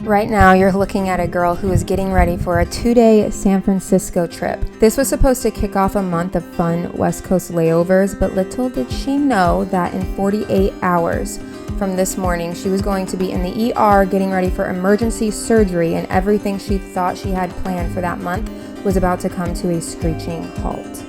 Right now, you're looking at a girl who is getting ready for a 2-day San Francisco trip. This was supposed to kick off a month of fun West Coast layovers, but little did she know that in 48 hours from this morning, she was going to be in the ER getting ready for emergency surgery, and everything she thought she had planned for that month was about to come to a screeching halt.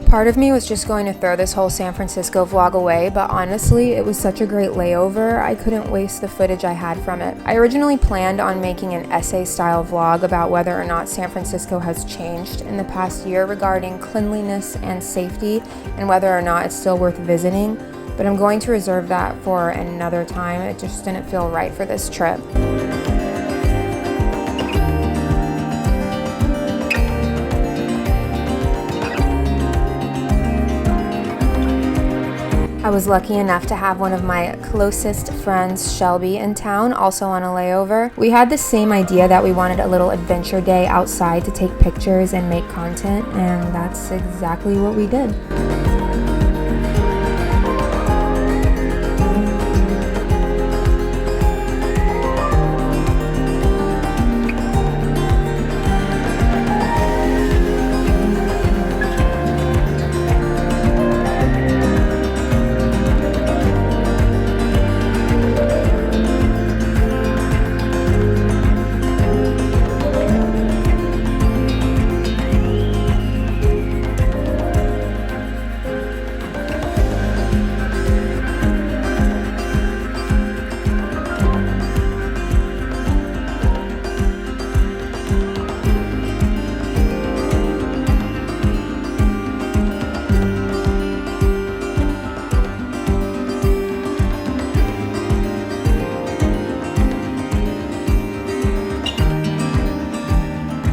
Part of me was just going to throw this whole San Francisco vlog away, but honestly, it was such a great layover, I couldn't waste the footage I had from it. I originally planned on making an essay-style vlog about whether or not San Francisco has changed in the past year regarding cleanliness and safety, and whether or not it's still worth visiting, but I'm going to reserve that for another time. It just didn't feel right for this trip. I was lucky enough to have one of my closest friends, Shelby, in town, also on a layover. We had the same idea that we wanted a little adventure day outside to take pictures and make content, and that's exactly what we did.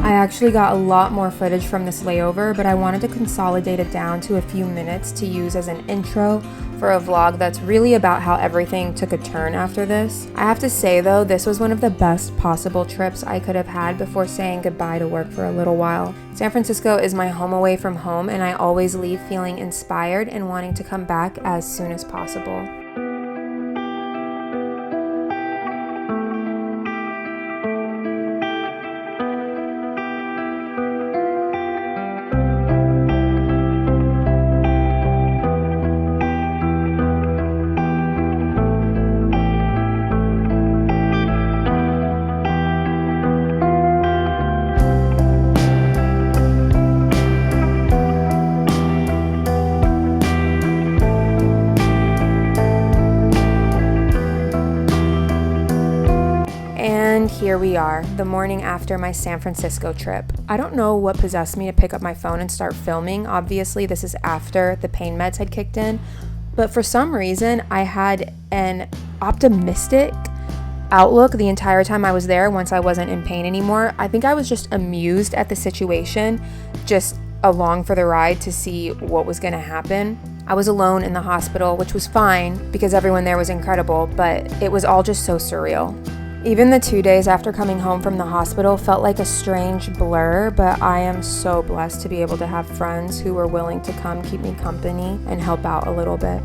I actually got a lot more footage from this layover, but I wanted to consolidate it down to a few minutes to use as an intro for a vlog that's really about how everything took a turn after this. I have to say though, this was one of the best possible trips I could have had before saying goodbye to work for a little while. San Francisco is my home away from home, and I always leave feeling inspired and wanting to come back as soon as possible. And here we are, the morning after my San Francisco trip. I don't know what possessed me to pick up my phone and start filming. Obviously, this is after the pain meds had kicked in, but for some reason, I had an optimistic outlook the entire time I was there once I wasn't in pain anymore. I think I was just amused at the situation, just along for the ride to see what was gonna happen. I was alone in the hospital, which was fine because everyone there was incredible, but it was all just so surreal. Even the 2 days after coming home from the hospital felt like a strange blur, but I am so blessed to be able to have friends who were willing to come keep me company and help out a little bit.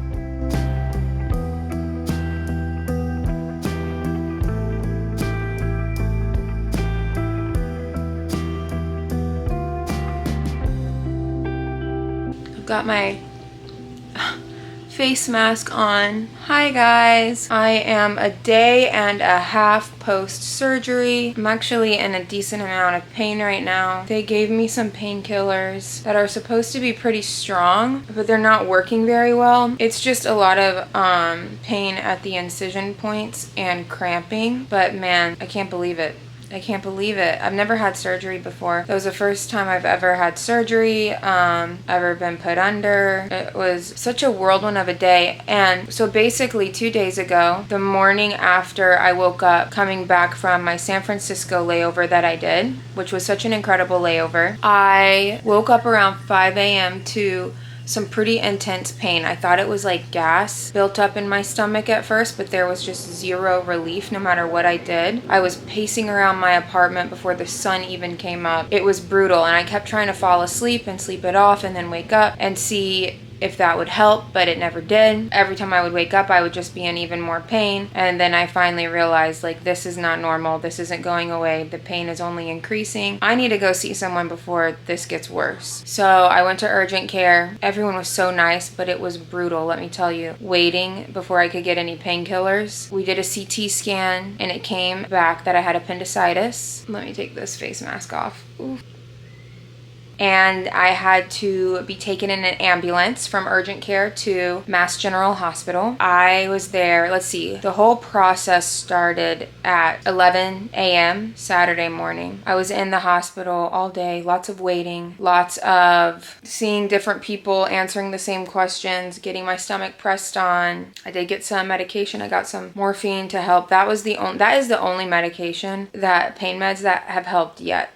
I've got my face mask on. Hi guys. I am a day and a half post-surgery. I'm actually in a decent amount of pain right now. They gave me some painkillers that are supposed to be pretty strong, but they're not working very well. It's just a lot of pain at the incision points and cramping, but man, I can't believe it. I can't believe it. I've never had surgery before. That was the first time I've ever had surgery, ever been put under. It was such a whirlwind of a day. And so basically 2 days ago, the morning after I woke up coming back from my San Francisco layover that I did, which was such an incredible layover, I woke up around 5 a.m. to some pretty intense pain. I thought it was like gas built up in my stomach at first, but there was just zero relief no matter what I did. I was pacing around my apartment before the sun even came up. It was brutal, and I kept trying to fall asleep and sleep it off and then wake up and see if that would help, but it never did. Every time I would wake up, I would just be in even more pain. And then I finally realized, like, this is not normal. This isn't going away. The pain is only increasing. I need to go see someone before this gets worse. So I went to urgent care. Everyone was so nice, but it was brutal, let me tell you. Waiting before I could get any painkillers. We did a CT scan, and it came back that I had appendicitis. Let me take this face mask off. Oof. And I had to be taken in an ambulance from urgent care to Mass General Hospital. I was there, let's see, the whole process started at 11 a.m. Saturday morning. I was in the hospital all day, lots of waiting, lots of seeing different people, answering the same questions, getting my stomach pressed on. I did get some medication. I got some morphine to help. That is the only medication, that pain meds, that have helped yet.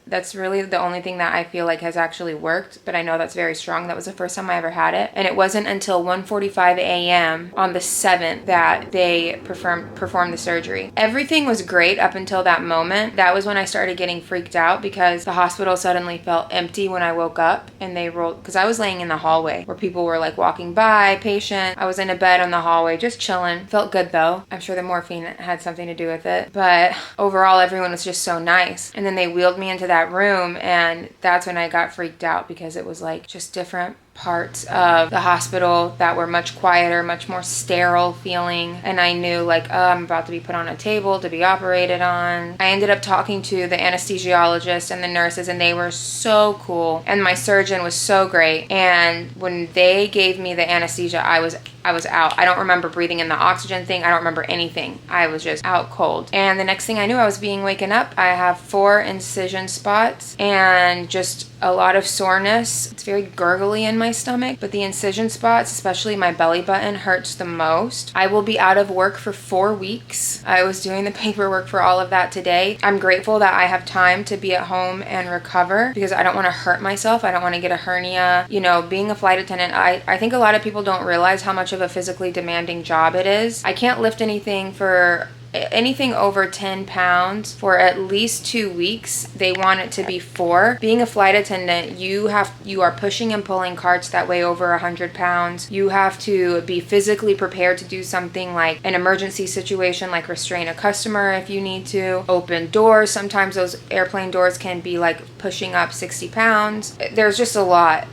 That's really the only thing that I feel like has actually worked, but I know that's very strong. That was the first time I ever had it. And it wasn't until 1:45 a.m. on the 7th that they performed the surgery. Everything was great up until that moment. That was when I started getting freaked out because the hospital suddenly felt empty when I woke up, and they rolled, because I was laying in the hallway where people were like walking by, patient. I was in a bed on the hallway, just chilling. Felt good though. I'm sure the morphine had something to do with it. But overall, everyone was just so nice. And then they wheeled me into that room, and that's when I got freaked out because it was like just different parts of the hospital that were much quieter, much more sterile feeling. And I knew like, oh, I'm about to be put on a table to be operated on. I ended up talking to the anesthesiologist and the nurses, and they were so cool. And my surgeon was so great. And when they gave me the anesthesia, I was out. I don't remember breathing in the oxygen thing. I don't remember anything. I was just out cold. And the next thing I knew, I was being waken up. I have 4 incision spots and just a lot of soreness. It's very gurgly in my stomach, but the incision spots, especially my belly button, hurts the most. I will be out of work for 4 weeks. I was doing the paperwork for all of that today. I'm grateful that I have time to be at home and recover because I don't want to hurt myself. I don't want to get a hernia. You know, being a flight attendant, I think a lot of people don't realize how much of a physically demanding job it is. I can't lift anything over 10 pounds for at least 2 weeks. They want it to be 4. Being a flight attendant, you are pushing and pulling carts that weigh over 100 pounds. You have to be physically prepared to do something like an emergency situation, like restrain a customer if you need to, open doors. Sometimes those airplane doors can be like pushing up 60 pounds. There's just a lot.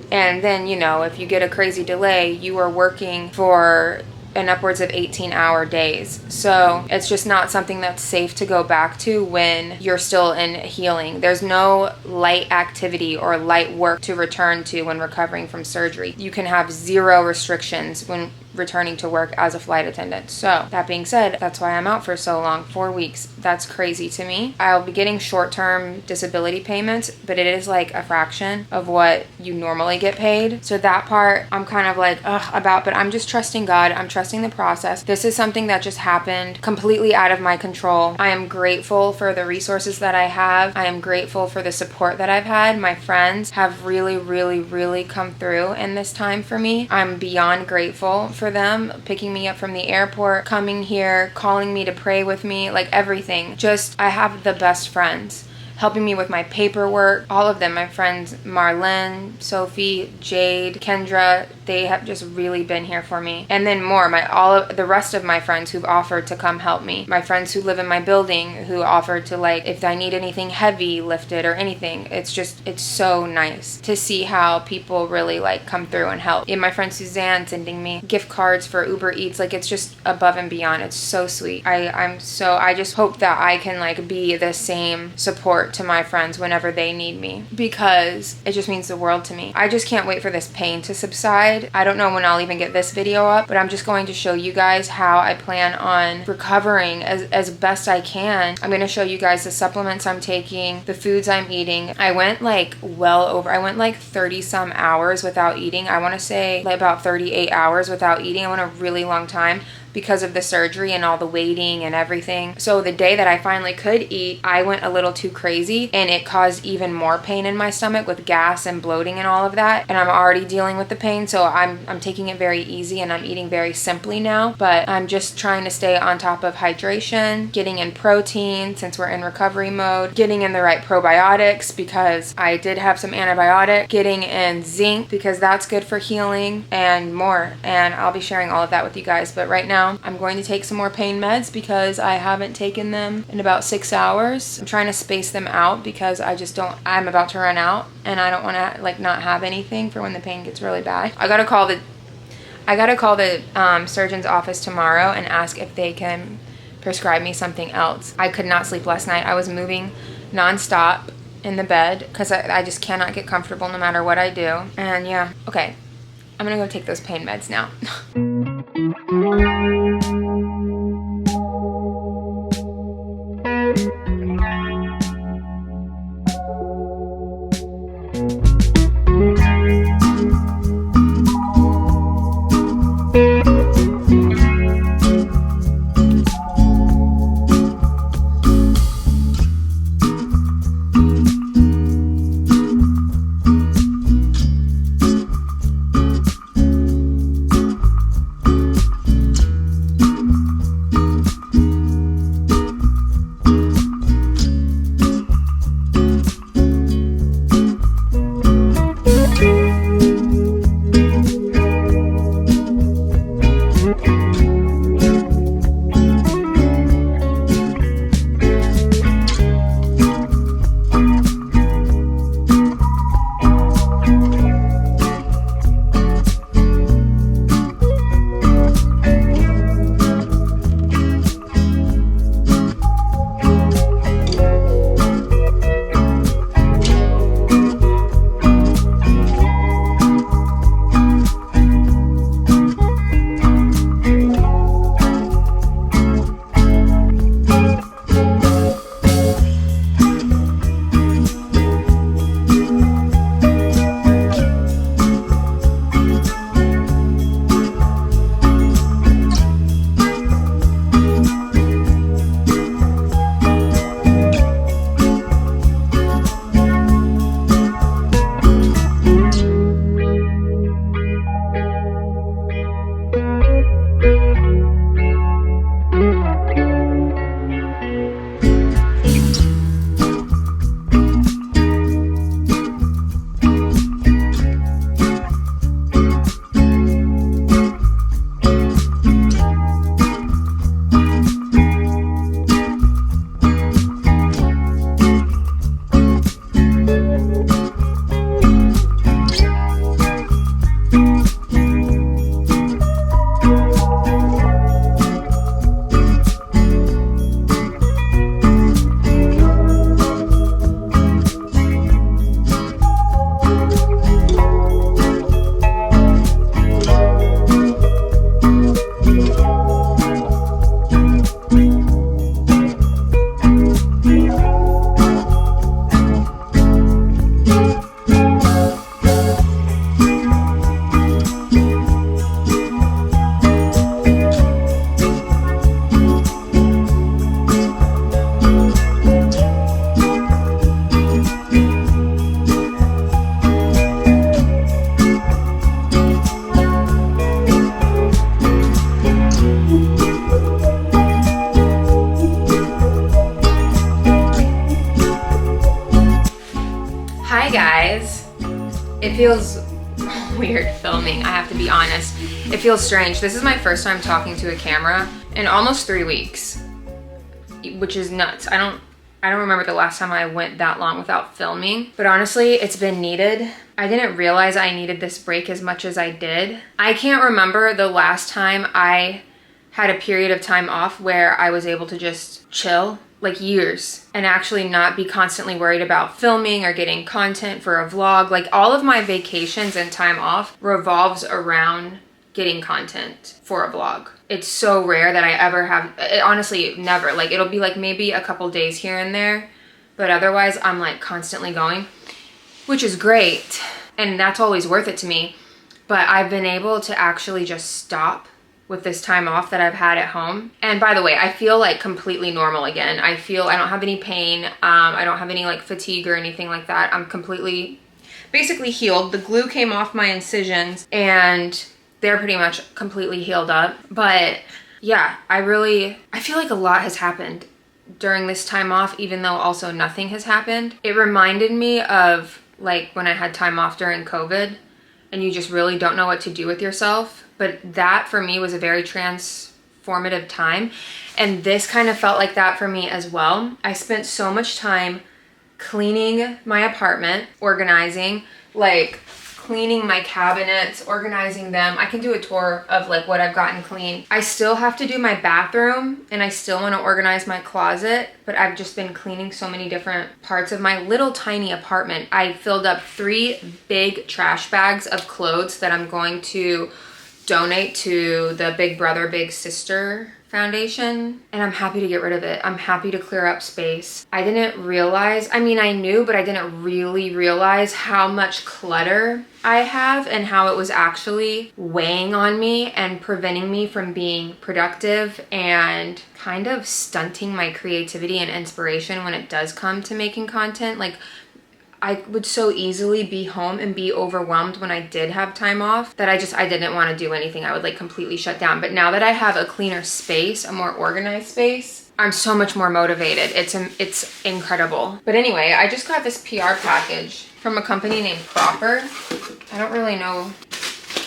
And then, you know, if you get a crazy delay, you are working for an upwards of 18-hour days. So it's just not something that's safe to go back to when you're still in healing. There's no light activity or light work to return to when recovering from surgery. You can have 0 restrictions when returning to work as a flight attendant. So that being said, that's why I'm out for so long, 4 weeks. That's crazy to me. I'll be getting short-term disability payments, but it is like a fraction of what you normally get paid. So that part I'm kind of like about, but I'm just trusting God. I'm trusting the process. This is something that just happened completely out of my control. I am grateful for the resources that I have. I am grateful for the support that I've had. My friends have really, really, really come through in this time for me. I'm beyond grateful for them picking me up from the airport, coming here, calling me to pray with me, like everything. Just, I have the best friends helping me with my paperwork. All of them, my friends Marlene, Sophie, Jade, Kendra, they have just really been here for me. And then more, all of the rest of my friends who've offered to come help me. My friends who live in my building who offered to, like, if I need anything heavy lifted or anything. It's so nice to see how people really like come through and help. And my friend Suzanne sending me gift cards for Uber Eats, like it's just above and beyond. It's so sweet. I just hope that I can like be the same support to my friends whenever they need me, because it just means the world to me. I just can't wait for this pain to subside. I don't know when I'll even get this video up, but I'm just going to show you guys how I plan on recovering as best I can. I'm going to show you guys the supplements I'm taking, the foods I'm eating. I went like 30 some hours without eating. I want to say like about 38 hours without eating. I went a really long time, because of the surgery and all the waiting and everything. So the day that I finally could eat, I went a little too crazy and it caused even more pain in my stomach with gas and bloating and all of that. And I'm already dealing with the pain, so I'm taking it very easy and I'm eating very simply now. But I'm just trying to stay on top of hydration, getting in protein since we're in recovery mode, getting in the right probiotics because I did have some antibiotic, getting in zinc because that's good for healing, and more. And I'll be sharing all of that with you guys. But right now I'm going to take some more pain meds because I haven't taken them in about 6 hours. I'm trying to space them out because I'm about to run out and I don't want to like not have anything for when the pain gets really bad. I gotta call the surgeon's office tomorrow and ask if they can prescribe me something else. I could not sleep last night. I was moving nonstop in the bed because I just cannot get comfortable no matter what I do. And yeah, okay, I'm gonna go take those pain meds now. It feels weird filming, I have to be honest. It feels strange. This is my first time talking to a camera in almost 3 weeks, which is nuts. I don't remember the last time I went that long without filming, but honestly, it's been needed. I didn't realize I needed this break as much as I did. I can't remember the last time I had a period of time off where I was able to just chill, like years, and actually not be constantly worried about filming or getting content for a vlog. Like all of my vacations and time off revolves around getting content for a vlog. It's so rare that I ever have, honestly, never. Like it'll be like maybe a couple days here and there, but otherwise I'm like constantly going, which is great. And that's always worth it to me. But I've been able to actually just stop with this time off that I've had at home. And by the way, I feel like completely normal again. I feel I don't have any pain. I don't have any like fatigue or anything like that. I'm completely, basically healed. The glue came off my incisions and they're pretty much completely healed up. But yeah, I feel like a lot has happened during this time off, even though also nothing has happened. It reminded me of like when I had time off during COVID and you just really don't know what to do with yourself. But that for me was a very transformative time. And this kind of felt like that for me as well. I spent so much time cleaning my apartment, organizing, like cleaning my cabinets, organizing them. I can do a tour of like what I've gotten clean. I still have to do my bathroom and I still want to organize my closet, but I've just been cleaning so many different parts of my little tiny apartment. I filled up 3 big trash bags of clothes that I'm going to donate to the Big Brother Big Sister Foundation, and I'm happy to get rid of it. I'm happy to clear up space. I didn't realize, I mean, I knew, but I didn't really realize how much clutter I have and how it was actually weighing on me and preventing me from being productive and kind of stunting my creativity and inspiration when it does come to making content. Like, I would so easily be home and be overwhelmed when I did have time off that I didn't want to do anything. I would like completely shut down. But now that I have a cleaner space, a more organized space, I'm so much more motivated. It's incredible. But anyway, I just got this PR package from a company named Proper. I don't really know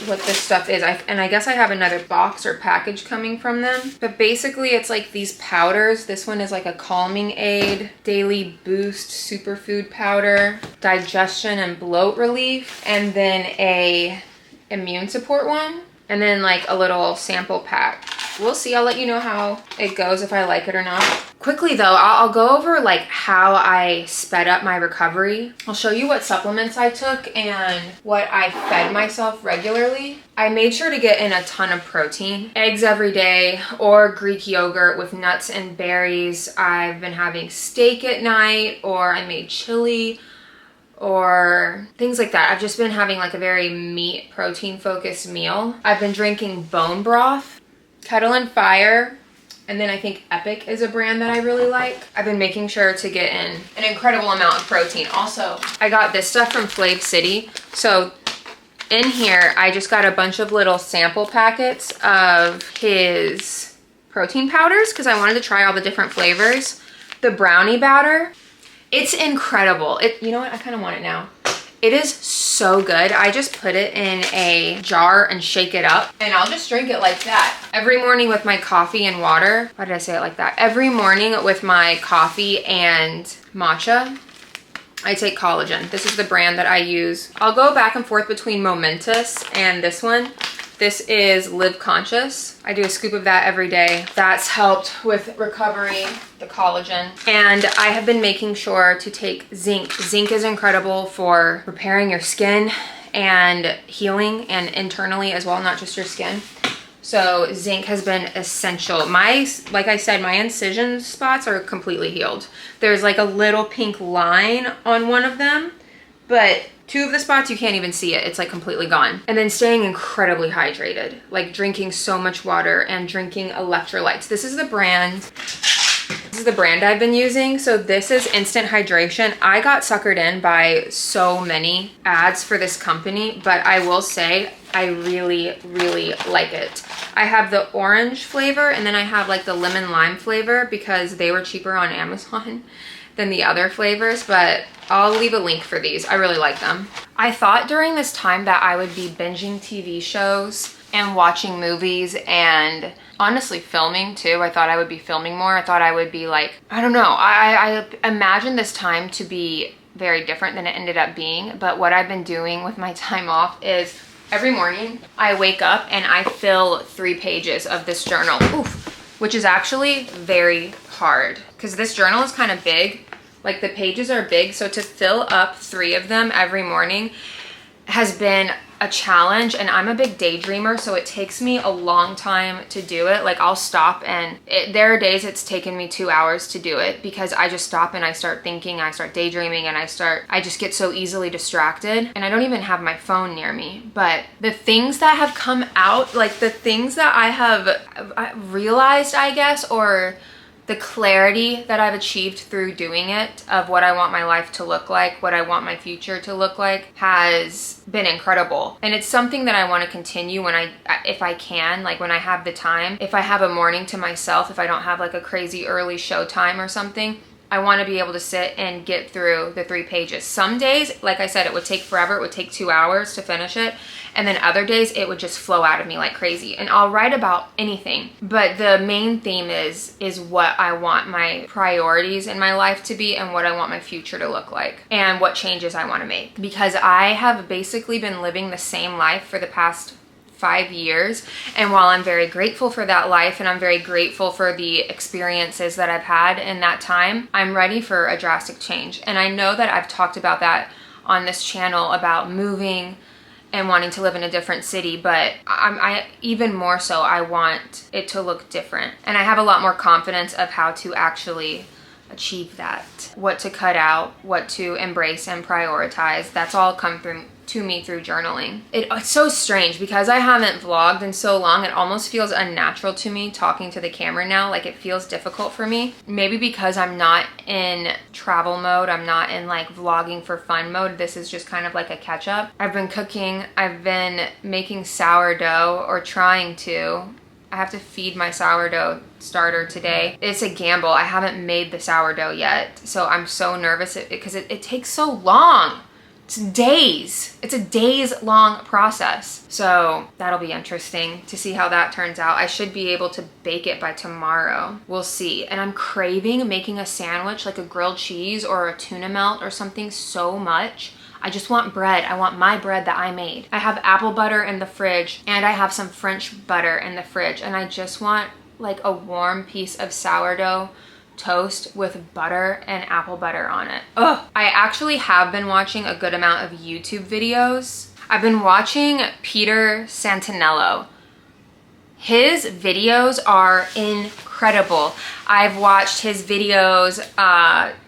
what this stuff is. I guess I have another box or package coming from them. But basically it's like these powders. This one is like a calming aid, daily boost superfood powder, digestion and bloat relief, and then a immune support one, and then like a little sample pack. We'll see. I'll let you know how it goes, if I like it or not. Quickly though, I'll go over like how I sped up my recovery. I'll show you what supplements I took and what I fed myself regularly. I made sure to get in a ton of protein, eggs every day, or Greek yogurt with nuts and berries. I've been having steak at night, or I made chili, or things like that. I've just been having like a very meat protein focused meal. I've been drinking bone broth, Kettle and Fire, and then I think Epic is a brand that I really like. I've been making sure to get in an incredible amount of protein. Also, I got this stuff from Flav City. So in here, I just got a bunch of little sample packets of his protein powders because I wanted to try all the different flavors. The brownie batter, it's incredible. You know what? I kind of want it now. It is so good. I just put it in a jar and shake it up, and I'll just drink it like that. Every morning with my coffee and water. Why did I say it like that? Every morning with my coffee and matcha, I take collagen. This is the brand that I use. I'll go back and forth between Momentous and this one. This is Live Conscious. I do a scoop of that every day. That's helped with recovery, the collagen. And I have been making sure to take zinc. Zinc is incredible for repairing your skin and healing, and internally as well, not just your skin. So zinc has been essential. Like I said, my incision spots are completely healed. There's like a little pink line on one of them, but 2 of the spots, you can't even see it. It's like completely gone. And then staying incredibly hydrated, like drinking so much water and drinking electrolytes. This is the brand I've been using. So this is Instant Hydration. I got suckered in by so many ads for this company, but I will say I really, really like it. I have the orange flavor, and then I have like the lemon lime flavor because they were cheaper on Amazon than the other flavors, but I'll leave a link for these. I really like them. I thought during this time that I would be binging TV shows and watching movies and honestly filming too. I thought I would be filming more. I thought I would be like, I don't know. I imagined this time to be very different than it ended up being, but what I've been doing with my time off is every morning I wake up and I fill 3 pages of this journal, which is actually very hard because this journal is kind of big. Like the pages are big, so to fill up 3 of them every morning has been a challenge, and I'm a big daydreamer, so it takes me a long time to do it. Like I'll stop and there are days it's taken me 2 hours to do it because I just stop and I start thinking, I start daydreaming, and I just get so easily distracted, and I don't even have my phone near me. But the things that have come out, like the things that I realized, I guess, or the clarity that I've achieved through doing it of what I want my life to look like, what I want my future to look like, has been incredible. And it's something that I want to continue if I can, like when I have the time. If I have a morning to myself, if I don't have like a crazy early show time or something, I want to be able to sit and get through the 3 pages. Some days, like I said, it would take forever. It would take 2 hours to finish it. And then other days it would just flow out of me like crazy. And I'll write about anything. But the main theme is what I want my priorities in my life to be and what I want my future to look like and what changes I want to make. Because I have basically been living the same life for the past 5 years. And while I'm very grateful for that life and I'm very grateful for the experiences that I've had in that time, I'm ready for a drastic change. And I know that I've talked about that on this channel about moving and wanting to live in a different city, but I even more so, I want it to look different. And I have a lot more confidence of how to actually achieve that. What to cut out, what to embrace and prioritize. That's all come to me through journaling. It's so strange because I haven't vlogged in so long. It almost feels unnatural to me talking to the camera now. Like it feels difficult for me. Maybe because I'm not in travel mode. I'm not in like vlogging for fun mode. This is just kind of like a catch up. I've been cooking. I've been making sourdough, or trying to. I have to feed my sourdough starter today. It's a gamble. I haven't made the sourdough yet. So I'm so nervous because it takes so long. It's days. It's a days long process. So that'll be interesting to see how that turns out. I should be able to bake it by tomorrow. We'll see. And I'm craving making a sandwich, like a grilled cheese or a tuna melt or something, so much. I just want bread. I want my bread that I made. I have apple butter in the fridge and I have some French butter in the fridge, and I just want like a warm piece of sourdough toast with butter and apple butter on it. Ugh. I actually have been watching a good amount of YouTube videos. I've been watching Peter Santinello. His videos are incredible. I've watched his videos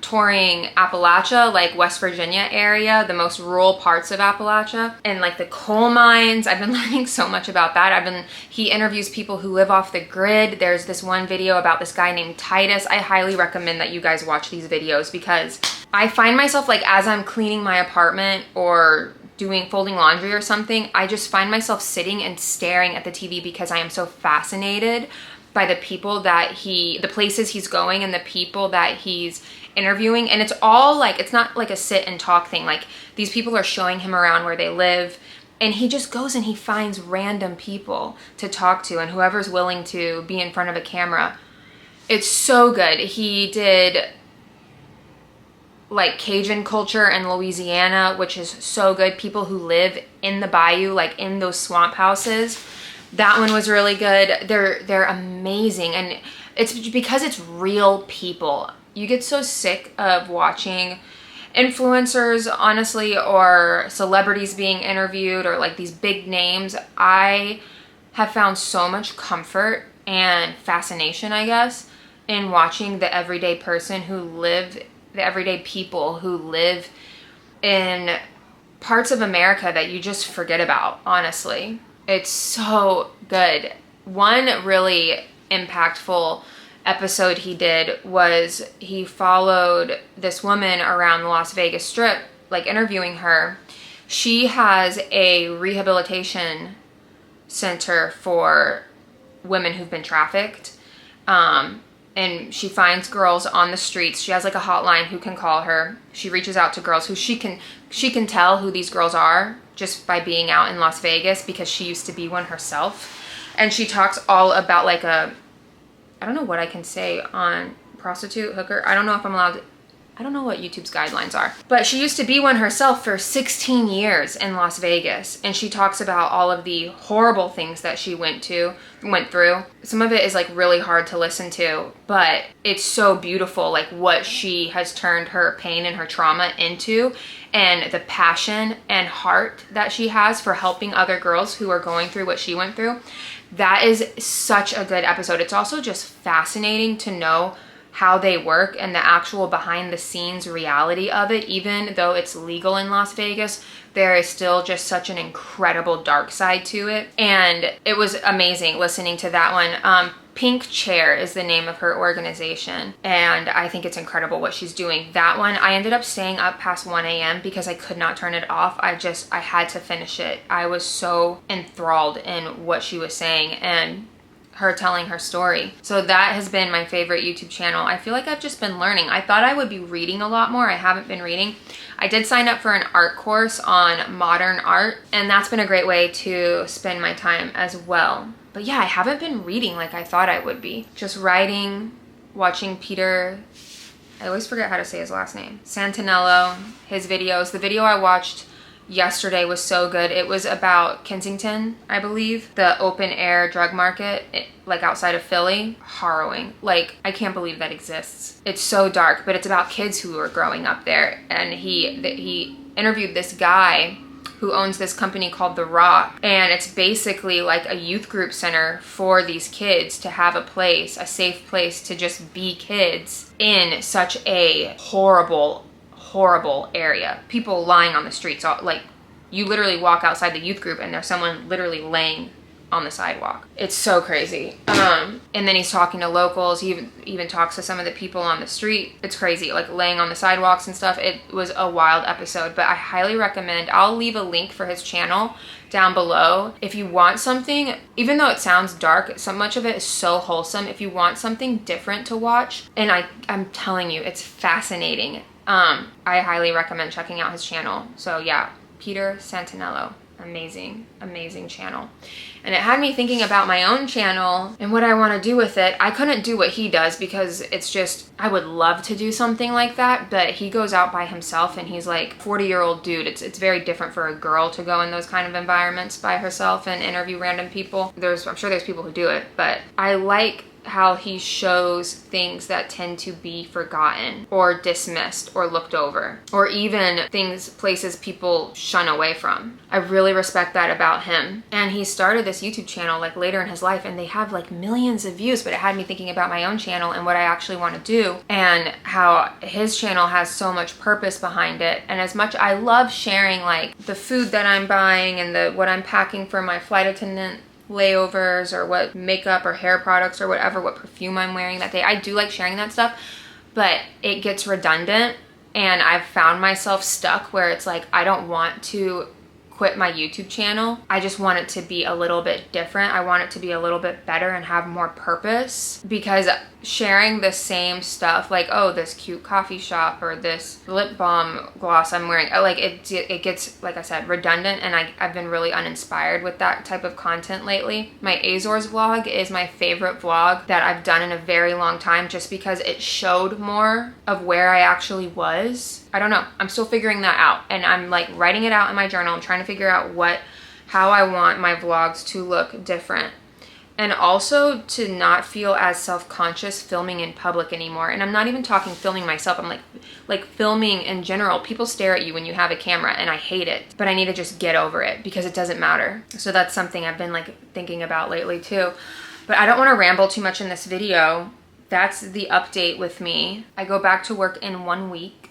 touring Appalachia, like West Virginia area, the most rural parts of Appalachia, and like the coal mines. I've been learning so much about that. He interviews people who live off the grid. There's this one video about this guy named Titus. I highly recommend that you guys watch these videos because I find myself like as I'm cleaning my apartment or folding laundry or something, I just find myself sitting and staring at the TV because I am so fascinated by the people that the places he's going and the people that he's interviewing. And it's all like, it's not like a sit and talk thing. Like these people are showing him around where they live, and he just goes and he finds random people to talk to, and whoever's willing to be in front of a camera. It's so good. He did like Cajun culture in Louisiana, which is so good. People who live in the bayou, like in those swamp houses. That one was really good. They're amazing. And it's because it's real people. You get so sick of watching influencers, honestly, or celebrities being interviewed, or like these big names. I have found so much comfort and fascination, I guess, in watching the everyday person the everyday people who live in parts of America that you just forget about, honestly. It's so good. One really impactful episode he did was he followed this woman around the Las Vegas Strip, like interviewing her. She has a rehabilitation center for women who've been trafficked. And she finds girls on the streets. She has like a hotline who can call her. She reaches out to girls who she can tell who these girls are just by being out in Las Vegas, because she used to be one herself. And she talks all about like I don't know what I can say on prostitute, hooker. I don't know if I'm allowed to. I don't know what YouTube's guidelines are, but she used to be one herself for 16 years in Las Vegas. And she talks about all of the horrible things that she went through. Some of it is like really hard to listen to, but it's so beautiful, like what she has turned her pain and her trauma into, and the passion and heart that she has for helping other girls who are going through what she went through. That is such a good episode. It's also just fascinating to know how they work and the actual behind the scenes reality of it. Even though it's legal in Las Vegas, there is still just such an incredible dark side to it. And it was amazing listening to that one. Pink Chair is the name of her organization, and I think it's incredible what she's doing. That one, I ended up staying up past 1 a.m. because I could not turn it off. I had to finish it. I was so enthralled in what she was saying and her telling her story. So that has been my favorite YouTube channel. I feel like I've just been learning. I thought I would be reading a lot more. I haven't been reading. I did sign up for an art course on modern art, and that's been a great way to spend my time as well. But yeah, I haven't been reading like I thought I would be. Just writing, watching Peter, I always forget how to say his last name, Santinello, his videos. The video I watched yesterday was so good. It was about Kensington, I believe, the open air drug market, like outside of Philly. Harrowing. Like, I can't believe that exists. It's so dark, but it's about kids who are growing up there. And he interviewed this guy who owns this company called The Rock, and it's basically like a youth group center for these kids to have a place, a safe place to just be kids in such a horrible area. People lying on the streets, like you literally walk outside the youth group and there's someone literally laying on the sidewalk. It's so crazy. And then he's talking to locals. He even talks to some of the people on the street. It's crazy, like laying on the sidewalks and stuff. It was a wild episode, but I highly recommend. I'll leave a link for his channel down below. If you want something, even though it sounds dark, so much of it is so wholesome. If you want something different to watch, and I'm telling you, it's fascinating. I highly recommend checking out his channel. So yeah, Peter Santinello. Amazing channel. And it had me thinking about my own channel and what I want to do with it. I couldn't do what he does because it's just, I would love to do something like that, but he goes out by himself and he's like 40-year-old dude. It's very different for a girl to go in those kind of environments by herself and interview random people. I'm sure there's people who do it, but I like how he shows things that tend to be forgotten or dismissed or looked over, or even places people shun away from. I really respect that about him. And he started this YouTube channel like later in his life, and they have like millions of views, but it had me thinking about my own channel and what I actually want to do, and how his channel has so much purpose behind it. And as much I love sharing like the food that I'm buying and what I'm packing for my flight attendant layovers, or what makeup or hair products or whatever, what perfume I'm wearing that day, I do like sharing that stuff, but it gets redundant, and I've found myself stuck where it's like I don't want to quit my YouTube channel. I just want it to be a little bit different. I want it to be a little bit better and have more purpose, because sharing the same stuff, like, oh, this cute coffee shop or this lip balm gloss I'm wearing, like it gets, like I said, redundant, and I've been really uninspired with that type of content lately. My Azores vlog is my favorite vlog that I've done in a very long time, just because it showed more of where I actually was. I don't know, I'm still figuring that out, and I'm like writing it out in my journal. I'm trying to figure out how I want my vlogs to look different. And also to not feel as self-conscious filming in public anymore. And I'm not even talking filming myself. I'm like filming in general. People stare at you when you have a camera, and I hate it. But I need to just get over it because it doesn't matter. So that's something I've been like thinking about lately too. But I don't want to ramble too much in this video. That's the update with me. I go back to work in 1 week.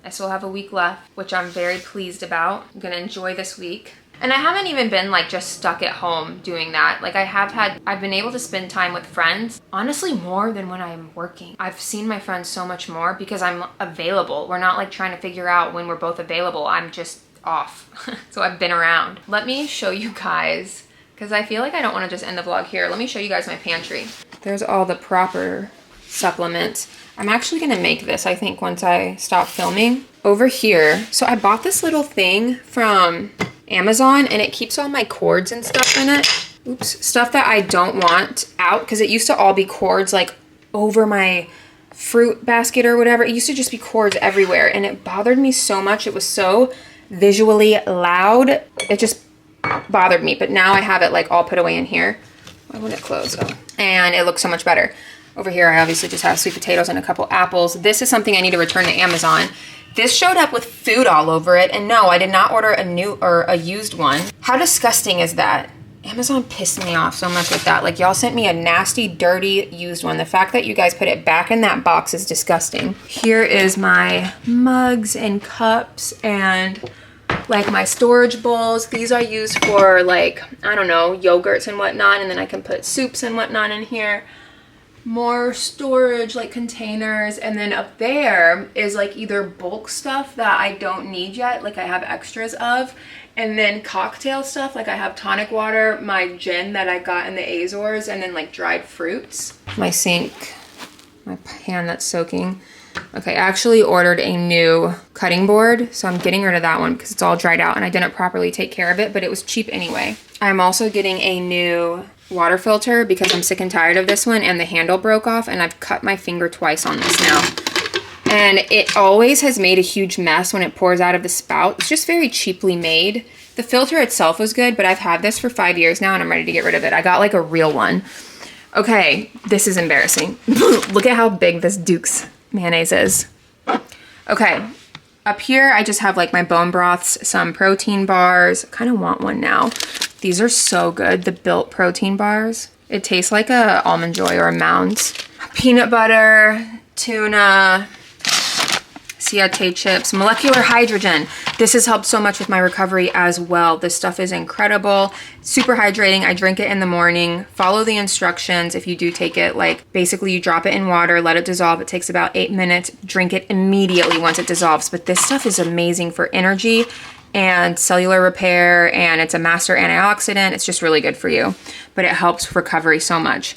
I still have a week left, which I'm very pleased about. I'm gonna enjoy this week. And I haven't even been like just stuck at home doing that. Like I've been able to spend time with friends, honestly more than when I'm working. I've seen my friends so much more because I'm available. We're not like trying to figure out when we're both available. I'm just off. So I've been around. Let me show you guys, because I feel like I don't want to just end the vlog here. Let me show you guys my pantry. There's all the proper supplements. I'm actually gonna make this, I think, once I stop filming. Over here, so I bought this little thing from Amazon, and it keeps all my cords and stuff in it. Oops, stuff that I don't want out, because it used to all be cords like over my fruit basket or whatever. It used to just be cords everywhere and it bothered me so much. It was so visually loud. It just bothered me, but now I have it like all put away in here. Why wouldn't it close? Oh. And it looks so much better. Over here, I obviously just have sweet potatoes and a couple apples. This is something I need to return to Amazon. This showed up with food all over it, and no, I did not order a new or a used one. How disgusting is that? Amazon pissed me off so much with that. Like, y'all sent me a nasty, dirty, used one. The fact that you guys put it back in that box is disgusting. Here is my mugs and cups and like my storage bowls. These are used for like, I don't know, yogurts and whatnot, and then I can put soups and whatnot in here. More storage like containers, and then up there is like either bulk stuff that I don't need yet, like I have extras of, and then cocktail stuff, like I have tonic water, my gin that I got in the Azores, and then like dried fruits. My sink, my pan that's soaking. Okay, I actually ordered a new cutting board, so I'm getting rid of that one because it's all dried out and I didn't properly take care of it, but it was cheap anyway. I'm also getting a new water filter because I'm sick and tired of this one, and the handle broke off and I've cut my finger twice on this now. And it always has made a huge mess when it pours out of the spout. It's just very cheaply made. The filter itself was good, but I've had this for 5 years now and I'm ready to get rid of it. I got like a real one. Okay, this is embarrassing. Look at how big this Duke's mayonnaise is. Okay, up here I just have like my bone broths, some protein bars. I kind of want one now. These are so good, the Built protein bars. It tastes like a Almond Joy or a Mounds. Peanut butter, tuna, Siete chips, molecular hydrogen. This has helped so much with my recovery as well. This stuff is incredible, super hydrating. I drink it in the morning. Follow the instructions if you do take it. Like basically you drop it in water, let it dissolve. It takes about 8 minutes. Drink it immediately once it dissolves. But this stuff is amazing for energy and cellular repair, and it's a master antioxidant. It's just really good for you, but it helps recovery so much.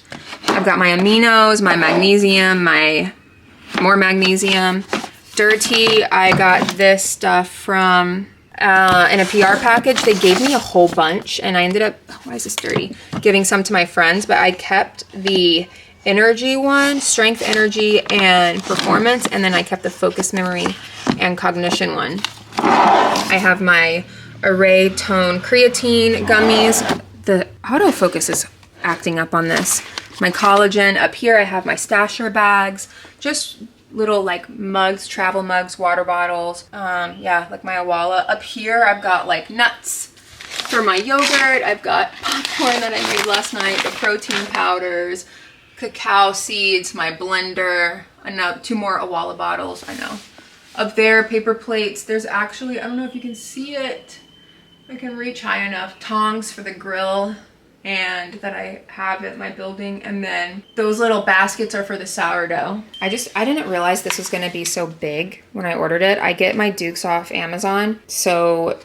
I've got my aminos, my magnesium, my more magnesium. Dirty, I got this stuff from in a PR package. They gave me a whole bunch and I ended up, why is this dirty? Giving some to my friends, but I kept the energy one, strength, energy, and performance, and then I kept the focus, memory, and cognition one. I have my Array Tone Creatine gummies. The autofocus is acting up on this. My collagen. Up here I have my stasher bags, just little like mugs, travel mugs, water bottles. Yeah, like my Awala. Up here I've got like nuts for my yogurt. I've got popcorn that I made last night, the protein powders, cacao seeds, my blender, and now 2 more Awala bottles, I know. Up there, paper plates. There's actually, I don't know if you can see it. I can reach high enough. Tongs for the grill and that I have at my building. And then those little baskets are for the sourdough. I didn't realize this was gonna be so big when I ordered it. I get my Dukes off Amazon, so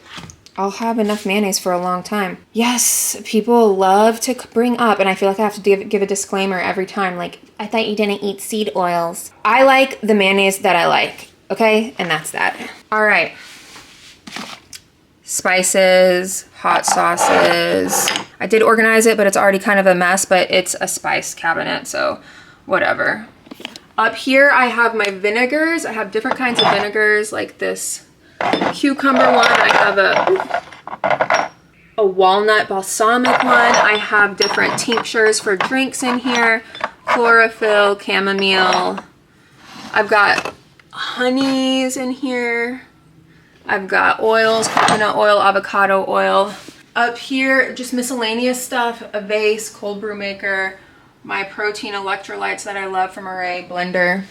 I'll have enough mayonnaise for a long time. Yes, people love to bring up, and I feel like I have to give a disclaimer every time, like, I thought you didn't eat seed oils. I like the mayonnaise that I like, okay? And that's that. All right. Spices, hot sauces. I did organize it, but it's already kind of a mess, but it's a spice cabinet, so whatever. Up here, I have my vinegars. I have different kinds of vinegars, like this cucumber one. I have a walnut balsamic one. I have different tinctures for drinks in here. Chlorophyll, chamomile. I've got honeys in here. I've got oils, coconut oil, avocado oil. Up here, just miscellaneous stuff, a vase, cold brew maker, my protein electrolytes that I love from Array blender.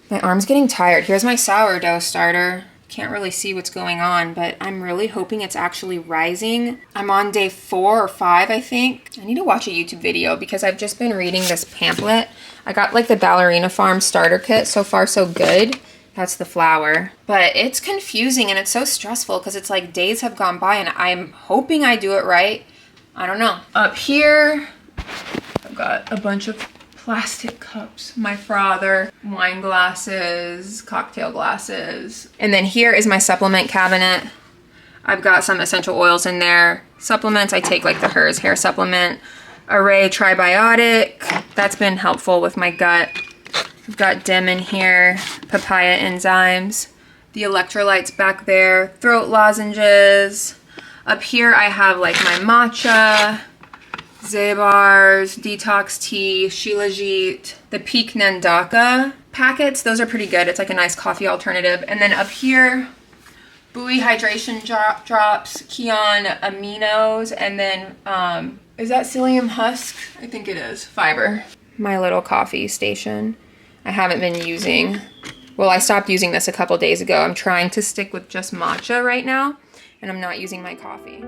My arm's getting tired. Here's my sourdough starter. Can't really see what's going on, but I'm really hoping it's actually rising. I'm on day 4 or 5, I think. I need to watch a YouTube video because I've just been reading this pamphlet. I got like the Ballerina Farm starter kit. So far, so good. That's the flour. But it's confusing and it's so stressful because it's like days have gone by and I'm hoping I do it right. I don't know. Up here, I've got a bunch of plastic cups, my frother, wine glasses, cocktail glasses. And then here is my supplement cabinet. I've got some essential oils in there. Supplements, I take like the Hers hair supplement. Array Tribiotic, that's been helpful with my gut. We've got Dim in here, papaya enzymes, the electrolytes back there, throat lozenges. Up here I have like my matcha, Zabars, detox tea, Shilajit, the Peak Nandaka packets. Those are pretty good. It's like a nice coffee alternative. And then up here, Buoy hydration drops, Kion aminos, and then is that psyllium husk? I think it is. Fiber. My little coffee station. I haven't been using. Well, I stopped using this a couple days ago. I'm trying to stick with just matcha right now, and I'm not using my coffee.